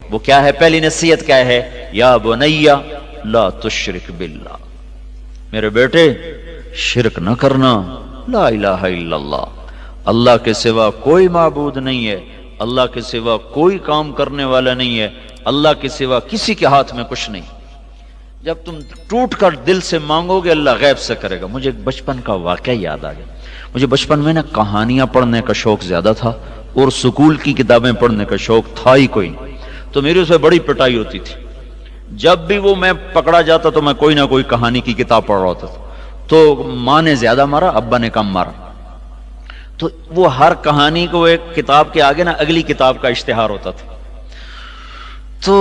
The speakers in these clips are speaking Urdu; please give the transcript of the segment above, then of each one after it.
وہ کیا ہے؟ پہلی نصیحت کیا ہے؟ یا بنیا لا تشرک باللہ، میرے بیٹے شرک نہ کرنا، لا الہ الا اللہ، اللہ کے سوا کوئی معبود نہیں ہے، اللہ کے سوا کوئی کام کرنے والا نہیں ہے، اللہ کے سوا کسی کے ہاتھ میں کچھ نہیں۔ جب تم ٹوٹ کر دل سے مانگو گے اللہ غیب سے کرے گا۔ مجھے ایک بچپن کا واقعہ یاد آ گیا۔ مجھے بچپن میں نا کہانیاں پڑھنے کا شوق زیادہ تھا اور سکول کی کتابیں پڑھنے کا شوق تھا ہی کوئی نہیں، تو میری اس میں بڑی پٹائی ہوتی تھی۔ جب بھی وہ میں پکڑا جاتا تو میں کوئی نہ کوئی کہانی کی کتاب پڑھ رہا ہوتا تھا، تو ماں نے زیادہ مارا، ابا نے کم مارا، تو وہ ہر کہانی کو ایک کتاب کے آگے نا اگلی کتاب کا اشتہار ہوتا تھا۔ تو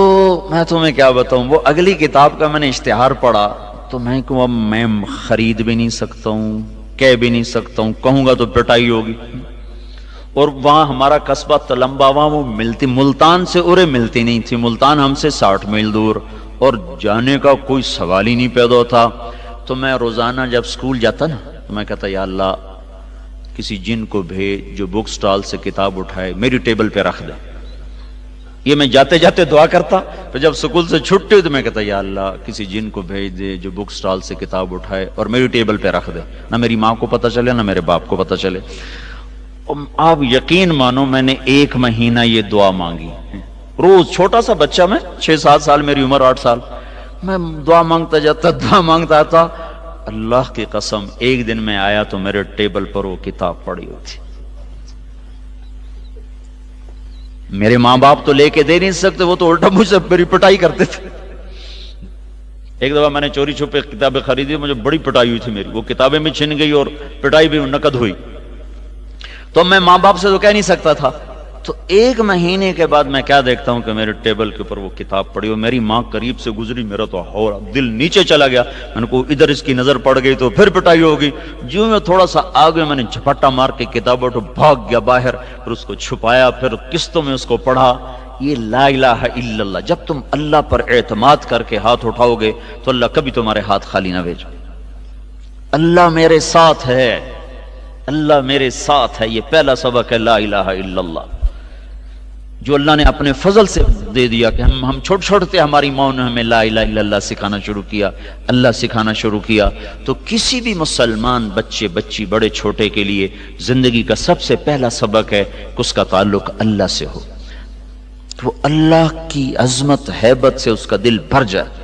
میں تمہیں کیا بتاؤں، وہ اگلی کتاب کا میں نے اشتہار پڑھا تو میں کہوں اب میں خرید بھی نہیں سکتا ہوں، کہہ بھی نہیں سکتا ہوں، کہوں گا تو پٹائی ہوگی۔ اور وہاں ہمارا قصبہ تلمبا، وہاں وہ ملتی ملتان سے ارے ملتی نہیں تھی، ملتان ہم سے 60 میل دور، اور جانے کا کوئی سوال ہی نہیں پیدا تھا۔ تو میں روزانہ جب سکول جاتا نا تو میں کہتا یا اللہ کسی جن کو بھیج جو بک سٹال سے کتاب اٹھائے میری ٹیبل پہ رکھ دے۔ یہ میں جاتے جاتے دعا کرتا، پھر جب سکول سے چھٹی ہوئی تو میں کہتا یا اللہ کسی جن کو بھیج دے جو بک سٹال سے کتاب اٹھائے اور میری ٹیبل پہ رکھ دے، نہ میری ماں کو پتہ چلے نہ میرے باپ کو پتہ چلے۔ آپ یقین مانو میں نے 1 مہینہ یہ دعا مانگی، روز چھوٹا سا بچہ میں 6-7 سال میری عمر، 8 سال، میں دعا مانگتا جاتا، دعا مانگتا آتا۔ اللہ کی قسم ایک دن میں آیا تو میرے ٹیبل پر وہ کتاب پڑی ہوئی تھی۔ میرے ماں باپ تو لے کے دے نہیں سکتے، وہ تو الٹا مجھ سے میری پٹائی کرتے تھے۔ ایک دفعہ میں نے چوری چھپے کتابیں خریدی، مجھے بڑی پٹائی ہوئی تھی میری، وہ کتابیں بھی چھن گئی اور پٹائی بھی نقد ہوئی۔ تو میں ماں باپ سے تو کہہ نہیں سکتا تھا۔ تو 1 مہینے کے بعد میں کیا دیکھتا ہوں کہ میرے ٹیبل کے اوپر وہ کتاب پڑی ہو، میری ماں قریب سے گزری، میرا تو دل نیچے چلا گیا، میں نے کہا ادھر اس کی نظر پڑ گئی تو پھر پٹائی ہوگی۔ جو میں تھوڑا سا آگے میں نے جھپٹا مار کے کتاب اٹھا بھاگ گیا باہر، پھر اس کو چھپایا، پھر قسطوں میں اس کو پڑھا۔ یہ لا الہ الا اللہ، جب تم اللہ پر اعتماد کر کے ہاتھ اٹھاؤ گے تو اللہ کبھی تمہارے ہاتھ خالی نہ بھیجے۔ اللہ میرے ساتھ ہے، اللہ میرے ساتھ ہے، یہ پہلا سبق ہے لا الہ الا اللہ، جو اللہ نے اپنے فضل سے دے دیا کہ ہم چھوٹے چھوٹے تھے، ہماری ماں نے ہمیں لا الہ الا اللہ سکھانا شروع کیا، اللہ سکھانا شروع کیا۔ تو کسی بھی مسلمان بچے بچی بڑے چھوٹے کے لیے زندگی کا سب سے پہلا سبق ہے کہ اس کا تعلق اللہ سے ہو، تو اللہ کی عظمت ہیبت سے اس کا دل بھر جائے۔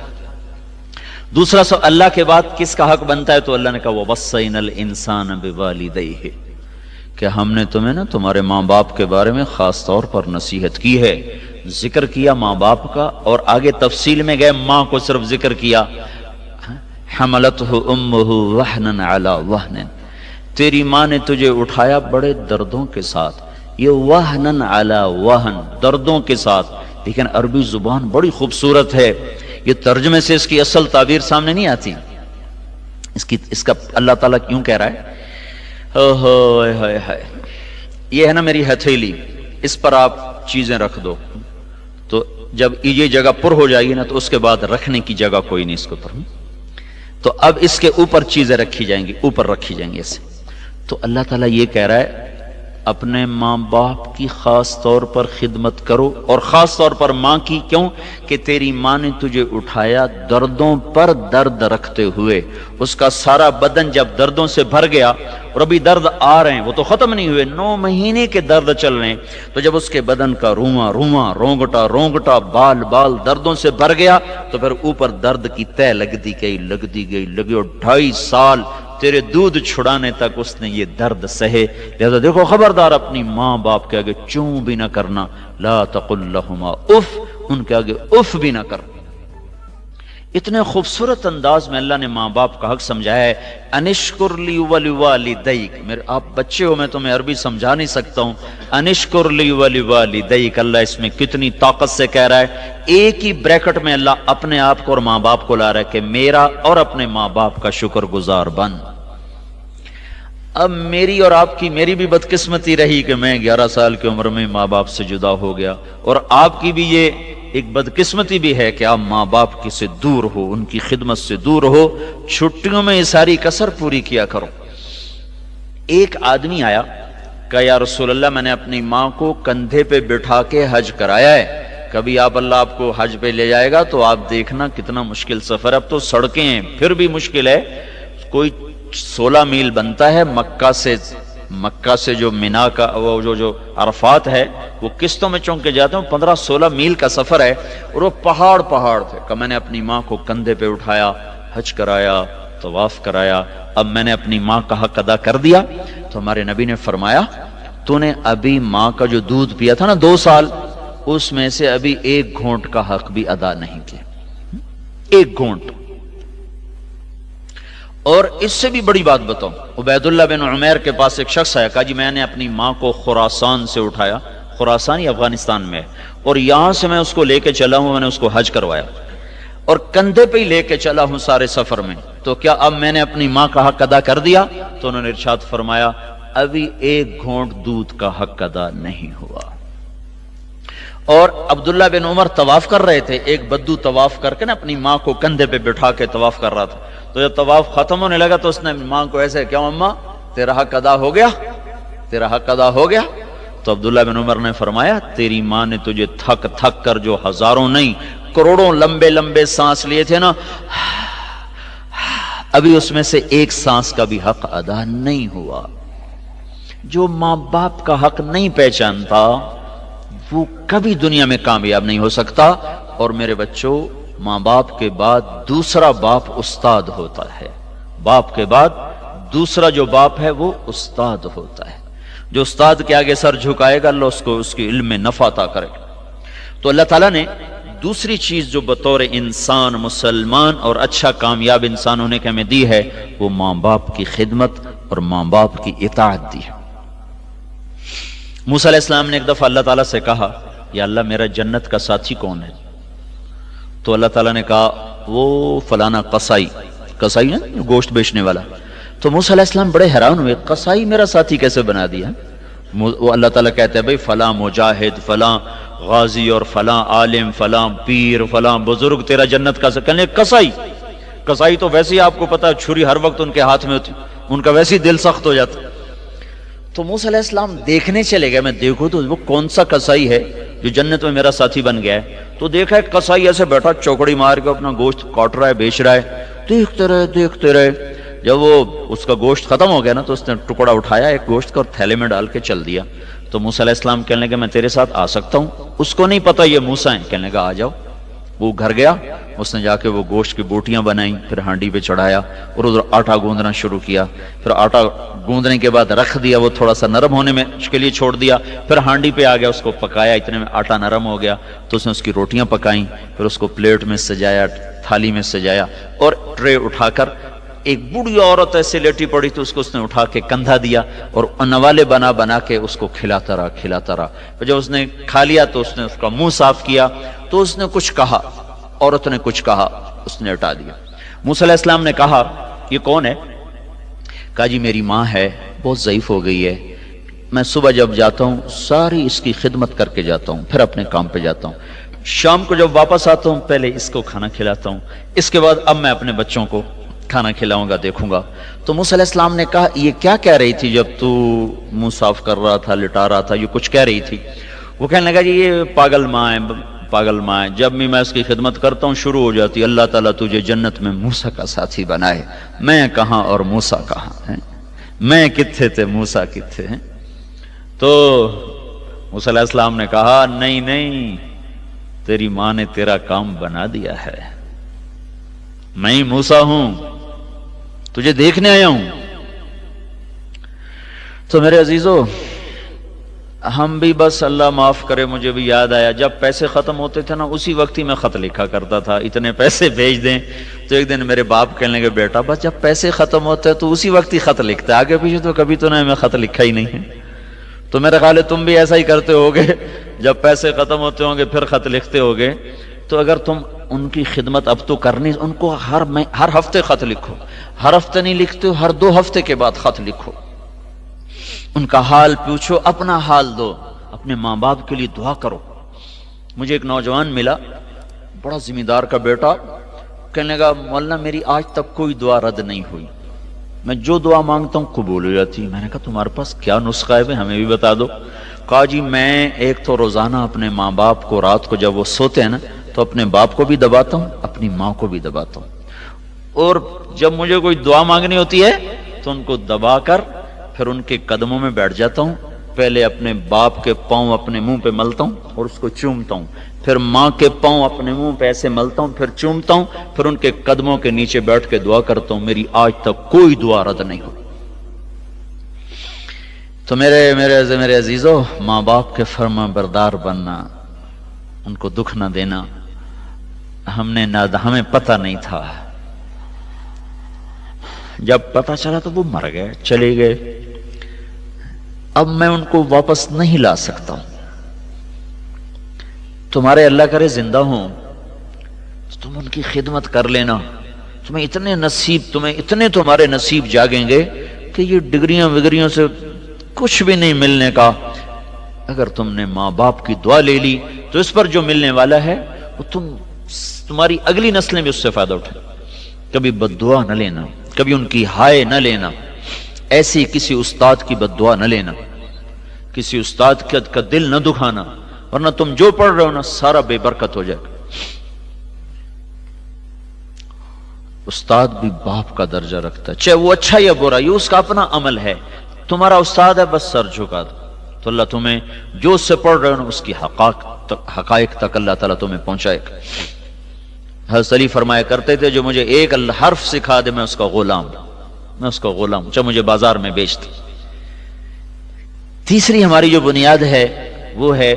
دوسرا سب اللہ کے بعد کس کا حق بنتا ہے؟ تو اللہ نے کہا وَوَصَّيْنَا الْإِنسَانَ بِوَالِدَيْهِ، کہ ہم نے تمہیں نا تمہارے ماں باپ کے بارے میں خاص طور پر نصیحت کی ہے، ذکر کیا ماں باپ کا، اور آگے تفصیل میں گئے، ماں کو صرف ذکر کیا، حملتہ امہ وہنا علی وہن، تیری ماں نے تجھے اٹھایا بڑے دردوں کے ساتھ، یہ وہنا علی وہن، دردوں کے ساتھ۔ لیکن عربی زبان بڑی خوبصورت ہے، یہ ترجمے سے اس کی اصل تعبیر سامنے نہیں آتی، اس کا اللہ تعالیٰ کیوں کہہ رہا ہے یہ ہے نا میری ہتھیلی، اس پر آپ چیزیں رکھ دو، تو جب یہ جگہ پر ہو جائے گی نا تو اس کے بعد رکھنے کی جگہ کوئی نہیں اس کے اوپر، تو اب اس کے اوپر چیزیں رکھی جائیں گی، اوپر رکھی جائیں گی ایسے۔ تو اللہ تعالیٰ یہ کہہ رہا ہے اپنے ماں باپ کی خاص طور پر خدمت کرو، اور خاص طور پر ماں کی، کیوں کہ تیری ماں نے تجھے اٹھایا دردوں پر درد رکھتے ہوئے، اس کا سارا بدن جب دردوں سے بھر گیا، اور ابھی درد آ رہے ہیں، وہ تو ختم نہیں ہوئے، 9 مہینے کے درد چل رہے ہیں، تو جب اس کے بدن کا رواں رواں، رونگٹا رونگٹا، بال بال دردوں سے بھر گیا، تو پھر اوپر درد کی تہ لگتی گئی، اور 2.5 سال تیرے دودھ چھڑانے تک اس نے یہ درد سہے۔ لہذا دیکھو خبردار اپنی ماں باپ کے آگے چوں بھی نہ کرنا، لا تقل لہما اف، ان کے آگے اف بھی نہ کر۔ اتنے خوبصورت انداز میں اللہ نے ماں باپ کا حق سمجھایا ہے۔ انشکر لی ولوالدیک، میرے آپ بچے ہو، میں تمہیں عربی سمجھا نہیں سکتا ہوں، انشکر لی ولوالدیک، اللہ اس میں کتنی طاقت سے کہہ رہا ہے، ایک ہی بریکٹ میں اللہ اپنے آپ کو اور ماں باپ کو لا رہا ہے کہ میرا اور اپنے ماں باپ کا شکر گزار بن۔ اب میری اور آپ کی، میری بھی بدقسمتی رہی کہ میں 11 سال کی عمر میں ماں باپ سے جدا ہو گیا، اور آپ کی بھی یہ ایک بدقسمتی بھی ہے کہ آپ ماں باپ کی سے دور ہو، ان کی خدمت سے دور ہو۔ چھٹیوں میں یہ ساری کسر پوری کیا کرو۔ ایک آدمی آیا، کہا یا رسول اللہ میں نے اپنی ماں کو کندھے پہ بٹھا کے حج کرایا ہے، کبھی آپ اللہ آپ کو حج پہ لے جائے گا تو آپ دیکھنا کتنا مشکل سفر ہے. اب تو سڑکیں ہیں پھر بھی مشکل ہے. کوئی 16 میل بنتا ہے مکہ سے جو مینا کا وہ جو عرفات ہے وہ قسطوں میں چونک کے جاتے ہیں. 15-16 میل کا سفر ہے اور وہ پہاڑ تھے. کہ میں نے اپنی ماں کو کندھے پہ اٹھایا, حج کرایا, طواف کرایا, اب میں نے اپنی ماں کا حق ادا کر دیا. تو ہمارے نبی نے فرمایا تو نے ابھی ماں کا جو دودھ پیا تھا نا 2 سال, اس میں سے ابھی 1 گھونٹ کا حق بھی ادا نہیں کیا. 1 گھونٹ. اور اس سے بھی بڑی بات بتاؤں, عبید اللہ بن عمیر کے پاس ایک شخص آیا, کہا جی میں نے اپنی ماں کو خراسان سے اٹھایا, خراسان ہی افغانستان میں ہے, اور یہاں سے میں اس کو لے کے چلا ہوں, میں نے اس کو حج کروایا اور کندھے پہ ہی لے کے چلا ہوں سارے سفر میں, تو کیا اب میں نے اپنی ماں کا حق ادا کر دیا؟ تو انہوں نے ارشاد فرمایا ابھی 1 گھونٹ دودھ کا حق ادا نہیں ہوا. اور عبداللہ بن عمر طواف کر رہے تھے, ایک بدو طواف کر کے نا اپنی ماں کو کندھے پہ بٹھا کے طواف کر رہا تھا. تو جب طواف ختم ہونے لگا تو اس نے ماں کو ایسے, کیا اماں تیرا حق ادا ہو گیا, تیرا حق ادا ہو گیا؟ تو عبداللہ بن عمر نے فرمایا تیری ماں نے تجھے تھک تھک کر جو ہزاروں نہیں کروڑوں لمبے سانس لیے تھے نا, ابھی اس میں سے 1 سانس کا بھی حق ادا نہیں ہوا. جو ماں باپ کا حق نہیں پہچانتا وہ کبھی دنیا میں کامیاب نہیں ہو سکتا. اور میرے بچوں, ماں باپ کے بعد دوسرا باپ استاد ہوتا ہے. باپ کے بعد دوسرا جو باپ ہے وہ استاد ہوتا ہے. جو استاد کے آگے سر جھکائے گا اللہ اس کو اس کے علم میں نفع عطا کرے گا. تو اللہ تعالیٰ نے دوسری چیز جو بطور انسان مسلمان اور اچھا کامیاب انسان ہونے کے ہمیں دی ہے وہ ماں باپ کی خدمت اور ماں باپ کی اطاعت دی ہے. موسیٰ علیہ السلام نے ایک دفعہ اللہ تعالیٰ سے کہا یا اللہ میرا جنت کا ساتھی کون ہے؟ تو اللہ تعالیٰ نے کہا وہ فلانا قصائی ہے گوشت بیچنے والا. تو موسیٰ علیہ السلام بڑے حیران ہوئے, قصائی میرا ساتھی کیسے بنا دیا؟ وہ اللہ تعالیٰ کہتے ہیں بھئی فلاں مجاہد, فلاں غازی اور فلاں عالم, فلاں پیر, فلاں بزرگ تیرا جنت کا ساتھی. کہنے قصائی تو ویسے ہی آپ کو پتا چھری ہر وقت ان کے ہاتھ میں ہوتی, ان کا ویسے ہی دل سخت ہو جاتا. تو موسیٰ علیہ السلام دیکھنے چلے گئے, میں دیکھوں تو وہ کون سا قصائی ہے جو جنت میں میرا ساتھی بن گیا ہے. تو دیکھا ایک قصائی ایسے بیٹھا چوکڑی مار کے اپنا گوشت کاٹ رہا ہے, بیچ رہا ہے. دیکھتے رہے. جب وہ اس کا گوشت ختم ہو گیا نا تو اس نے ٹکڑا اٹھایا ایک گوشت کا اور تھیلے میں ڈال کے چل دیا. تو موسیٰ علیہ السلام کہنے لگے میں تیرے ساتھ آ سکتا ہوں؟ اس کو نہیں پتا یہ موسیٰ ہیں. کہنے لگا آ جاؤ. وہ گھر گیا, اس نے جا کے وہ گوشت کی بوٹیاں بنائیں, پھر ہانڈی پہ چڑھایا اور ادھر آٹا گوندنا شروع کیا. پھر آٹا گوندنے کے بعد رکھ دیا, وہ تھوڑا سا نرم ہونے میں اس کے لیے چھوڑ دیا. پھر ہانڈی پہ آ گیا, اس کو پکایا, اتنے میں آٹا نرم ہو گیا. تو اس نے اس کی روٹیاں پکائیں, پھر اس کو پلیٹ میں سجایا, تھالی میں سجایا اور ٹرے اٹھا کر ایک بوڑھی عورت ایسے لیٹی پڑی تو اس نے اٹھا کے کندھا دیا اور نوالے بنا کے اس کو کھلاتا رہا. پھر جب اس نے کھا لیا تو اس نے اس کا منہ صاف کیا. تو اس نے کچھ کہا, عورت نے کچھ کہا, اس نے ہٹا دیا. موسیٰ علیہ السلام نے کہا یہ کون ہے؟ کہا جی میری ماں ہے, بہت ضعیف ہو گئی ہے. میں صبح جب جاتا ہوں ساری اس کی خدمت کر کے جاتا ہوں, پھر اپنے کام پہ جاتا ہوں. شام کو جب واپس آتا ہوں پہلے اس کو کھانا کھلاتا ہوں, اس کے بعد اب میں اپنے بچوں کو کھانا کھلاؤں گا, دیکھوں گا. تو موسیٰ علیہ السلام نے کہا یہ کیا کہہ رہی تھی جب تو منہ صاف کر رہا تھا, لٹا رہا تھا, یہ کچھ کہہ رہی تھی؟ وہ کہنے لگا جی یہ پاگل ماں ہے, جب بھی میں اس کی خدمت کرتا ہوں شروع ہو جاتی اللہ تعالیٰ تجھے جنت میں موسیٰ کا ساتھی بنائے. میں کہاں اور موسیٰ کہاں ہیں, میں کتھے تھے موسیٰ کتھے ہیں. تو موسیٰ علیہ السلام نے کہا نہیں, تیری ماں نے تیرا کام بنا دیا ہے, میں ہی موسیٰ ہوں, تجھے دیکھنے آیا ہوں. تو میرے عزیزو ہم بھی بس اللہ معاف کرے, مجھے بھی یاد آیا جب پیسے ختم ہوتے تھے نا اسی وقت ہی میں خط لکھا کرتا تھا, اتنے پیسے بھیج دیں. تو ایک دن میرے باپ کہنے لگے بیٹا بس جب پیسے ختم ہوتے ہیں تو اسی وقت ہی خط لکھتا ہے, آگے پیچھے تو کبھی تو میں خط لکھا ہی نہیں ہے. تو میرے خیال ہے تم بھی ایسا ہی کرتے ہوگے, جب پیسے ختم ہوتے ہوں گے پھر خط لکھتے ہوگے. تو اگر تم ان کی خدمت اب تو کرنی, ان کو ہر ہفتے خط لکھو, ہر ہفتے نہیں لکھتے ہو ہر 2 ہفتے کے بعد خط لکھو, ان کا حال پوچھو, اپنا حال دو, اپنے ماں باپ کے لیے دعا کرو. مجھے ایک نوجوان ملا, بڑا ذمہ دار کا بیٹا, کہنے لگا مولانا میری آج تک کوئی دعا رد نہیں ہوئی, میں جو دعا مانگتا ہوں قبول ہو جاتی. میں نے کہا تمہارے پاس کیا نسخہ ہے ہمیں بھی بتا دو. کہا جی میں ایک تو روزانہ اپنے ماں باپ کو رات کو جب وہ سوتے ہیں نا تو اپنے باپ کو بھی دباتا ہوں، اپنی ماں کو بھی دباتا ہوں، اور جب مجھے کوئی دعا مانگنی ہوتی ہے تو ان کو دبا کر پھر ان کے قدموں میں بیٹھ جاتا ہوں، پہلے اپنے باپ کے پاؤں اپنے منہ پہ ملتا ہوں اور اس کو چومتا ہوں، پھر ماں کے پاؤں اپنے منہ پہ ایسے ملتا ہوں، پھر چومتا ہوں، پھر ان کے قدموں کے نیچے بیٹھ کے دعا کرتا ہوں، میری آج تک کوئی دعا رد نہیں ہوئی۔ تو میرے عزیزو، ماں باپ کے فرما بردار بننا، ان کو دکھ نہ دینا، ہمیں پتہ نہیں تھا، جب پتہ چلا تو وہ مر گئے، چلے گئے، اب میں ان کو واپس نہیں لا سکتا ہوں۔ تمہارے اللہ کرے زندہ ہوں تو تم ان کی خدمت کر لینا، تمہیں اتنے تمہارے نصیب جاگیں گے کہ یہ ڈگریاں وگریوں سے کچھ بھی نہیں ملنے کا۔ اگر تم نے ماں باپ کی دعا لے لی تو اس پر جو ملنے والا ہے وہ تمہاری اگلی نسلیں بھی اس سے فائدہ اٹھائیں۔ کبھی بد دعا نہ لینا، کبھی ان کی ہائے نہ لینا، ایسی کسی استاد کی بد دعا نہ لینا، کسی استاد کا دل نہ دکھانا، ورنہ تم جو پڑھ رہے ہو نا سارا بے برکت ہو جائے گا۔ استاد بھی باپ کا درجہ رکھتا ہے، چاہے وہ اچھا یا برا، یہ اس کا اپنا عمل ہے۔ تمہارا استاد ہے، بس سر جھکا دو تو اللہ تمہیں جو اس سے پڑھ رہے ہو نا اس کی حقائق تک اللہ تعالیٰ تمہیں پہنچائے گا۔ حضرت علی فرمایا کرتے تھے جو مجھے ایک حرف سکھا دے میں اس کا غلام ہوں، چاہے مجھے بازار میں بیچ دے۔ تیسری ہماری جو بنیاد ہے وہ ہے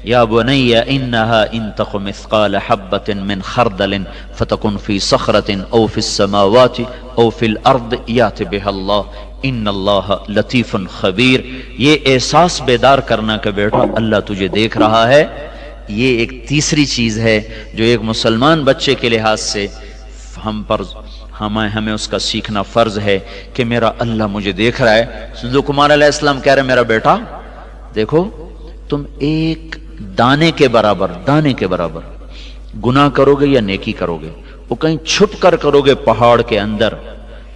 یا بنی انہا ان تق مثقال حبۃ من خردل فتکن فی صخرۃ او فی السماوات او فی الارض یأت بها اللہ ان اللہ لطیف خبیر۔ یہ احساس بیدار کرنا کہ بیٹا اللہ تجھے دیکھ رہا ہے، یہ ایک تیسری چیز ہے جو ایک مسلمان بچے کے لحاظ سے ہمیں اس کا سیکھنا فرض ہے کہ میرا اللہ مجھے دیکھ رہا ہے۔ لقمان علیہ السلام کہہ رہے میرا بیٹا دیکھو، تم ایک دانے کے برابر گناہ کرو گے یا نیکی کرو گے، وہ کہیں چھپ کر کرو گے پہاڑ کے اندر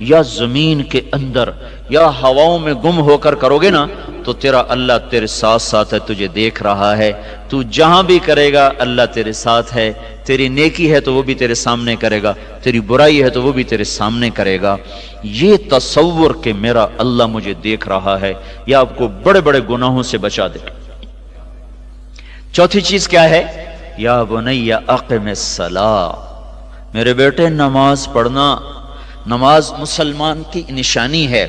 یا زمین کے اندر یا ہواؤں میں گم ہو کر کرو گے نا تو تیرا اللہ تیرے ساتھ ہے، تجھے دیکھ رہا ہے، تو جہاں بھی کرے گا اللہ تیرے ساتھ ہے، تیری نیکی ہے تو وہ بھی تیرے سامنے کرے گا، تیری برائی ہے تو وہ بھی تیرے سامنے کرے گا۔ یہ تصور کہ میرا اللہ مجھے دیکھ رہا ہے یہ آپ کو بڑے بڑے گناہوں سے بچا دے۔ چوتھی چیز کیا ہے؟ یا بنی اقم الصلاۃ، میرے بیٹے نماز پڑھنا۔ نماز مسلمان کی نشانی ہے۔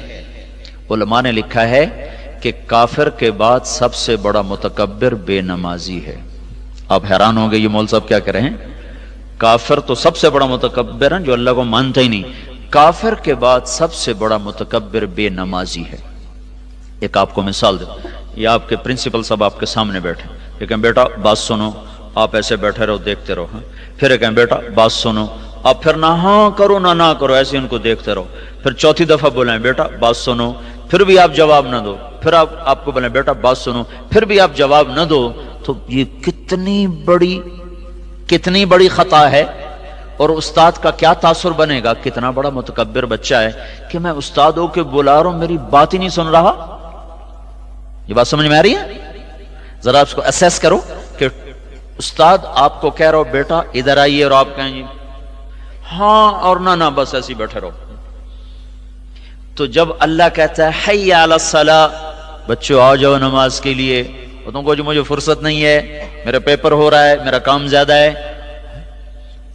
علماء نے لکھا ہے کہ کافر کے بعد سب سے بڑا متکبر بے نمازی ہے۔ آپ حیران ہوں گے یہ مول صاحب کیا کہہ رہے ہیں؟ کافر تو سب سے بڑا متکبر ہے جو اللہ کو مانتا ہی نہیں، کافر کے بعد سب سے بڑا متکبر بے نمازی ہے۔ ایک آپ کو مثال دے، یہ آپ کے پرنسپل صاحب آپ کے سامنے بیٹھے، یہ کہیں بیٹا بات سنو، آپ ایسے بیٹھے رہو دیکھتے رہو، پھر یہ کہیں بیٹا بات سنو، آپ پھر نہ ہاں کرو نہ کرو، ایسے ان کو دیکھتے رہو، پھر چوتھی دفعہ بولیں بیٹا بات سنو، پھر بھی آپ جواب نہ دو، پھر آپ کو بولیں بیٹا بات سنو، پھر بھی آپ جواب نہ دو، تو یہ کتنی بڑی خطا ہے۔ اور استاد کا کیا تاثر بنے گا، کتنا بڑا متکبر بچہ ہے کہ میں استاد ہو کے بلا رہا ہوں میری بات ہی نہیں سن رہا۔ یہ بات سمجھ میں آ رہی ہے؟ ذرا اس کو اسیس کرو کہ استاد آپ کو کہہ رہا ہو بیٹا ادھر آئیے اور آپ کہیں گے ہاں اور نہ بس ایسے بیٹھے رہو۔ تو جب اللہ کہتا ہے حی علی الصلاۃ، بچوں آ جاؤ نماز کے لیے، اور تم کو جو مجھے فرصت نہیں ہے، میرا پیپر ہو رہا ہے، میرا کام زیادہ ہے،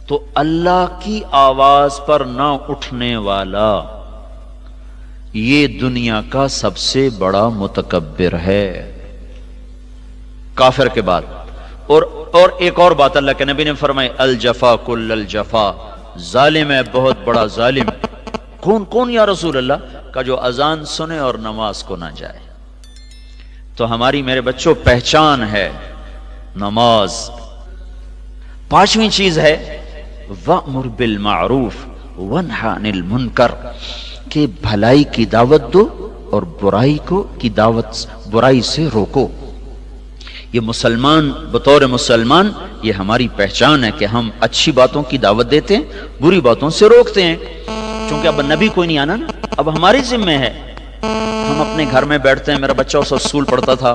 تو اللہ کی آواز پر نہ اٹھنے والا یہ دنیا کا سب سے بڑا متکبر ہے کافر کے بعد۔ اور ایک اور بات اللہ کے نبی نے فرمائی الجفا کل الجفا، ظالم ہے بہت بڑا ظالم۔ کون یا رسول اللہ؟ کا جو اذان سنے اور نماز کو نہ جائے۔ تو ہماری میرے بچوں پہچان ہے نماز۔ پانچویں چیز ہے وَأْمُرْ بِالْمَعْرُوفِ وَانْهَ عَنِ الْمُنْكَرِ، کہ بھلائی کی دعوت دو اور برائی سے روکو۔ یہ مسلمان بطور مسلمان یہ ہماری پہچان ہے کہ ہم اچھی باتوں کی دعوت دیتے ہیں، بری باتوں سے روکتے ہیں، چونکہ اب نبی کوئی نہیں آنا نا، اب ہماری ذمہ ہے۔ ہم اپنے گھر میں بیٹھتے ہیں، میرا بچہ اس اسکول پڑھتا تھا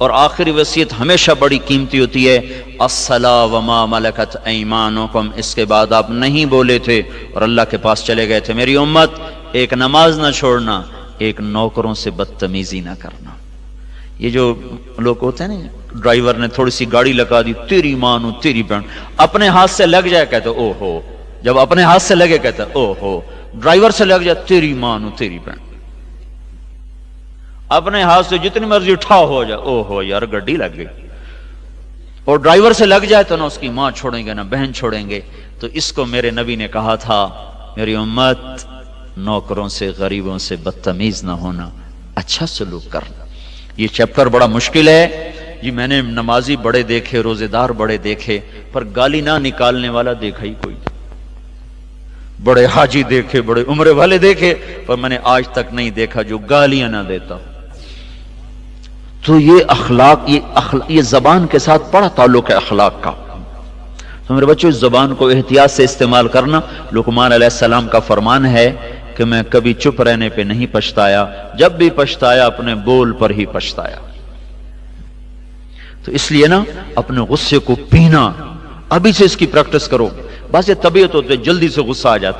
اور آخری وصیت ہمیشہ بڑی قیمتی ہوتی ہے، الصلاۃ وما ملکت ایمانکم، اس کے بعد آپ نہیں بولے تھے اور اللہ کے پاس چلے گئے تھے، میری امت ایک نماز نہ چھوڑنا، ایک نوکروں سے بدتمیزی نہ کرنا۔ یہ جو لوگ ہوتے ہیں نا، ڈرائیور نے تھوڑی سی گاڑی لگا دی، تیری مانو تیری بہن، اپنے ہاتھ سے لگ جائے کہتے او ہو، جب اپنے ہاتھ سے لگے کہتے او ہو، ڈرائیور سے لگ جائے تیری مانو تیری بہن، اپنے ہاتھ سے جتنی مرضی اٹھاؤ ہو جائے او ہو یار گڈی لگ گئی، اور ڈرائیور سے لگ جائے تو نہ اس کی ماں چھوڑیں گے نہ بہن چھوڑیں گے۔ تو اس کو میرے نبی نے کہا تھا، میری امت نوکروں سے غریبوں سے بدتمیز نہ ہونا، اچھا سلوک کرنا۔ یہ چیپٹر بڑا مشکل ہے جی، میں نے نمازی بڑے دیکھے، روزے دار بڑے دیکھے، پر گالی نہ نکالنے والا دیکھا ہی کوئی نہیں۔ بڑے حاجی دیکھے، بڑے عمرے والے دیکھے، پر میں نے آج تک نہیں دیکھا جو گالیاں نہ دیتا۔ تو یہ اخلاق، یہ زبان کے ساتھ بڑا تعلق ہے اخلاق کا۔ تو میرے بچوں، اس زبان کو احتیاط سے استعمال کرنا۔ لقمان علیہ السلام کا فرمان ہے کہ میں کبھی چپ رہنے پہ نہیں پچھتایا، جب بھی پچھتایا اپنے بول پر ہی پچھتایا۔ تو اس لیے نا اپنے غصے کو پینا، ابھی سے اس کی پریکٹس کرو۔ بس یہ طبیعت ہوتی ہے، جلدی سے غصہ آ جاتا ہے۔